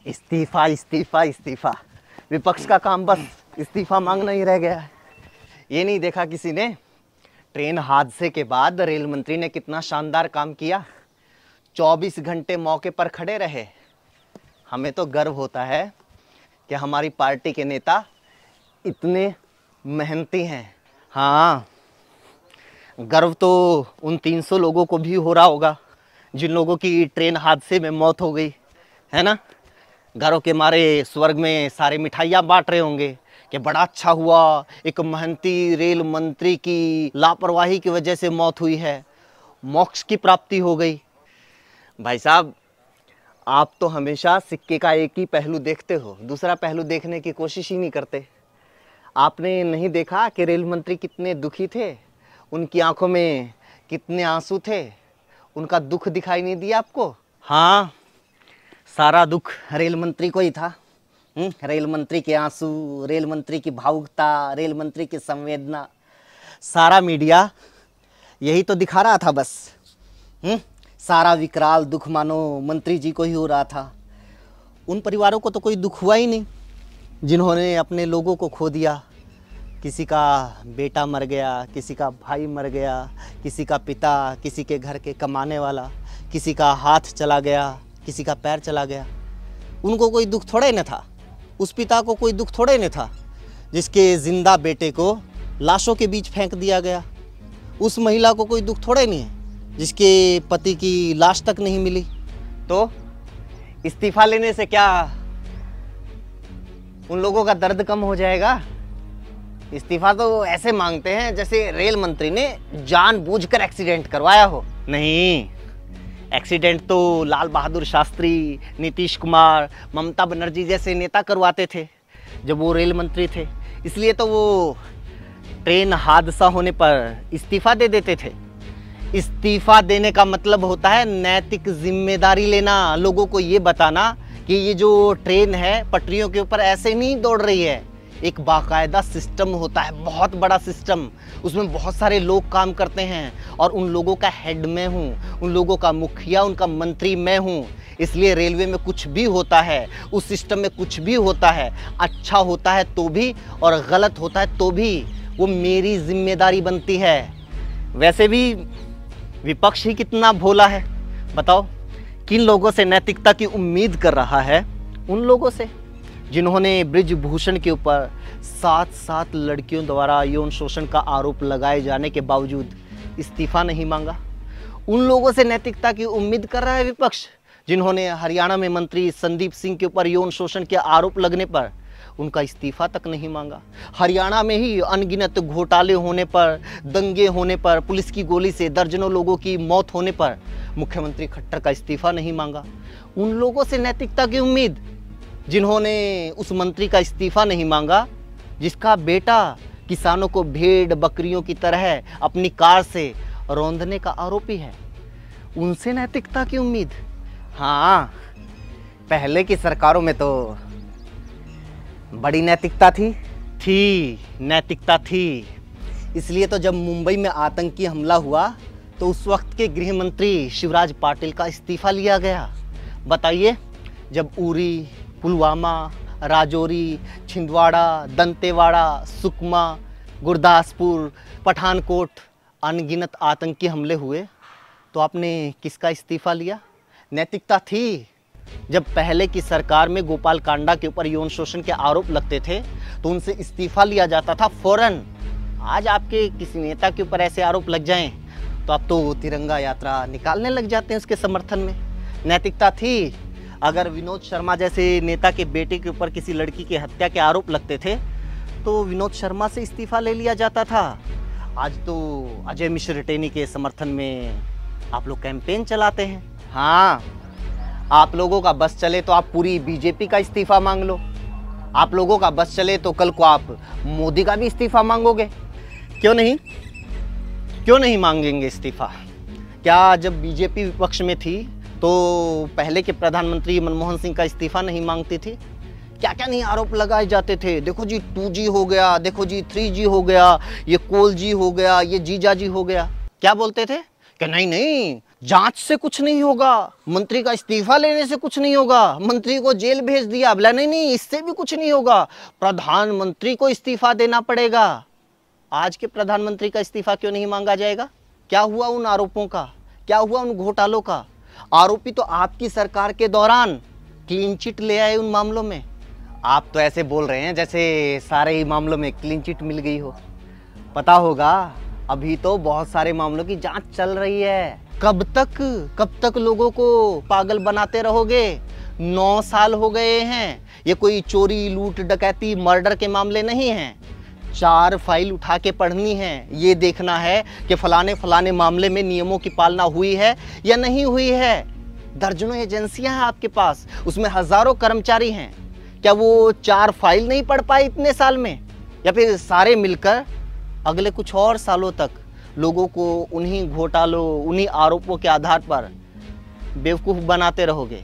इस्तीफा इस्तीफा इस्तीफा। विपक्ष का काम बस इस्तीफा मांगना ही रह गया है। ये नहीं देखा किसी ने, ट्रेन हादसे के बाद रेल मंत्री ने कितना शानदार काम किया। 24 घंटे मौके पर खड़े रहे। हमें तो गर्व होता है कि हमारी पार्टी के नेता इतने मेहनती हैं। हाँ, गर्व तो उन 300 लोगों को भी हो रहा होगा जिन लोगों की ट्रेन हादसे में मौत हो गई, है ना। घरों के मारे स्वर्ग में सारे मिठाइयाँ बांट रहे होंगे कि बड़ा अच्छा हुआ, एक मेहनती रेल मंत्री की लापरवाही की वजह से मौत हुई है, मोक्ष की प्राप्ति हो गई। भाई साहब, आप तो हमेशा सिक्के का एक ही पहलू देखते हो, दूसरा पहलू देखने की कोशिश ही नहीं करते। आपने नहीं देखा कि रेल मंत्री कितने दुखी थे, उनकी आंखों में कितने आंसू थे, उनका दुख दिखाई नहीं दिया आपको? हाँ, सारा दुख रेल मंत्री को ही था। रेल मंत्री के आंसू, रेल मंत्री की भावुकता, रेल मंत्री की संवेदना, सारा मीडिया यही तो दिखा रहा था बस। सारा विकराल दुख मानो मंत्री जी को ही हो रहा था। उन परिवारों को तो कोई दुख हुआ ही नहीं जिन्होंने अपने लोगों को खो दिया। किसी का बेटा मर गया, किसी का भाई मर गया, किसी का पिता, किसी के घर के कमाने वाला, किसी का हाथ चला गया, किसी का पैर चला गया। उनको कोई दुख थोड़े न था। उस पिता को कोई दुख थोड़े न था जिसके जिंदा बेटे को लाशों के बीच फेंक दिया गया। उस महिला को कोई दुख थोड़े नहीं है जिसके पति की लाश तक नहीं मिली। तो इस्तीफा लेने से क्या उन लोगों का दर्द कम हो जाएगा? इस्तीफा तो ऐसे मांगते हैं जैसे रेल मंत्री ने जानबूझकर एक्सीडेंट करवाया हो। नहीं, एक्सीडेंट तो लाल बहादुर शास्त्री, नीतीश कुमार, ममता बनर्जी जैसे नेता करवाते थे जब वो रेल मंत्री थे। इसलिए तो वो ट्रेन हादसा होने पर इस्तीफा दे देते थे। इस्तीफा देने का मतलब होता है नैतिक जिम्मेदारी लेना, लोगों को ये बताना कि ये जो ट्रेन है पटरियों के ऊपर ऐसे नहीं दौड़ रही है। एक बाकायदा सिस्टम होता है, बहुत बड़ा सिस्टम, उसमें बहुत सारे लोग काम करते हैं और उन लोगों का हेड मैं हूँ, उन लोगों का मुखिया, उनका मंत्री मैं हूँ। इसलिए रेलवे में कुछ भी होता है, उस सिस्टम में कुछ भी होता है, अच्छा होता है तो भी और गलत होता है तो भी वो मेरी जिम्मेदारी बनती है। वैसे भी विपक्ष ही कितना भोला है, बताओ। किन लोगों से नैतिकता की उम्मीद कर रहा है? उन लोगों से जिन्होंने ब्रिजभूषण के ऊपर 7 लड़कियों द्वारा यौन शोषण का आरोप लगाए जाने के बावजूद इस्तीफा नहीं मांगा। उन लोगों से नैतिकता की उम्मीद कर रहा है विपक्ष जिन्होंने हरियाणा में मंत्री संदीप सिंह के ऊपर यौन शोषण के आरोप लगने पर उनका इस्तीफा तक नहीं मांगा। हरियाणा में ही अनगिनत घोटाले होने पर, दंगे होने पर, पुलिस की गोली से दर्जनों लोगों की मौत होने पर मुख्यमंत्री खट्टर का इस्तीफा नहीं मांगा। उन लोगों से नैतिकता की उम्मीद जिन्होंने उस मंत्री का इस्तीफा नहीं मांगा जिसका बेटा किसानों को भेड़ बकरियों की तरह अपनी कार से रौंदने का आरोपी है। उनसे नैतिकता की उम्मीद। हाँ, पहले की सरकारों में तो बड़ी नैतिकता थी, नैतिकता थी। इसलिए तो जब मुंबई में आतंकी हमला हुआ तो उस वक्त के गृह मंत्री शिवराज पाटिल का इस्तीफा लिया गया। बताइए, जब उरी, पुलवामा, राजौरी, छिंदवाड़ा, दंतेवाड़ा, सुकमा, गुरदासपुर, पठानकोट अनगिनत आतंकी हमले हुए तो आपने किसका इस्तीफा लिया? नैतिकता थी। जब पहले की सरकार में गोपाल कांडा के ऊपर यौन शोषण के आरोप लगते थे तो उनसे इस्तीफा लिया जाता था फौरन। आज आपके किसी नेता के ऊपर ऐसे आरोप लग जाएं तो आप तो तिरंगा यात्रा निकालने लग जाते हैं उसके समर्थन में। नैतिकता थी। अगर विनोद शर्मा जैसे नेता के बेटे के ऊपर किसी लड़की की हत्या के आरोप लगते थे तो विनोद शर्मा से इस्तीफा ले लिया जाता था। आज तो अजय मिश्र टेनी के समर्थन में आप लोग कैंपेन चलाते हैं। हाँ, आप लोगों का बस चले तो आप पूरी बीजेपी का इस्तीफा मांग लो। आप लोगों का बस चले तो कल को आप मोदी का भी इस्तीफा मांगोगे। क्यों नहीं मांगेंगे इस्तीफा? क्या जब बीजेपी विपक्ष में थी तो पहले के प्रधानमंत्री मनमोहन सिंह का इस्तीफा नहीं मांगती थी? क्या क्या नहीं आरोप लगाए जाते थे। देखो जी 2G हो गया, देखो जी 3G हो गया, ये कोल जी हो गया, ये जीजा जी हो गया। क्या बोलते थे कि नहीं जांच से कुछ नहीं होगा, मंत्री का इस्तीफा लेने से कुछ नहीं होगा, मंत्री को जेल भेज दिया, बोला नहीं नहीं इससे भी कुछ नहीं होगा, प्रधानमंत्री को इस्तीफा देना पड़ेगा। आज के प्रधानमंत्री का इस्तीफा क्यों नहीं मांगा जाएगा? क्या हुआ उन आरोपों का, क्या हुआ उन घोटालों का? आरोपी तो आपकी सरकार के दौरान क्लीन चिट ले आए उन मामलों में। आप तो ऐसे बोल रहे हैं जैसे सारे ही मामलों में क्लीन चिट मिल गई हो। पता होगा अभी तो बहुत सारे मामलों की जांच चल रही है। कब तक लोगों को पागल बनाते रहोगे? 9 साल हो गए हैं। ये कोई चोरी, लूट, डकैती, मर्डर के मामले नहीं हैं। 4 फाइल उठा के पढ़नी है, ये देखना है कि फलाने मामले में नियमों की पालना हुई है या नहीं हुई है। दर्जनों एजेंसियां हैं आपके पास, उसमें हजारों कर्मचारी हैं। क्या वो 4 फाइल नहीं पढ़ पाए इतने साल में? या फिर सारे मिलकर अगले कुछ और सालों तक लोगों को उन्हीं घोटालों, उन्हीं आरोपों के आधार पर बेवकूफ़ बनाते रहोगे?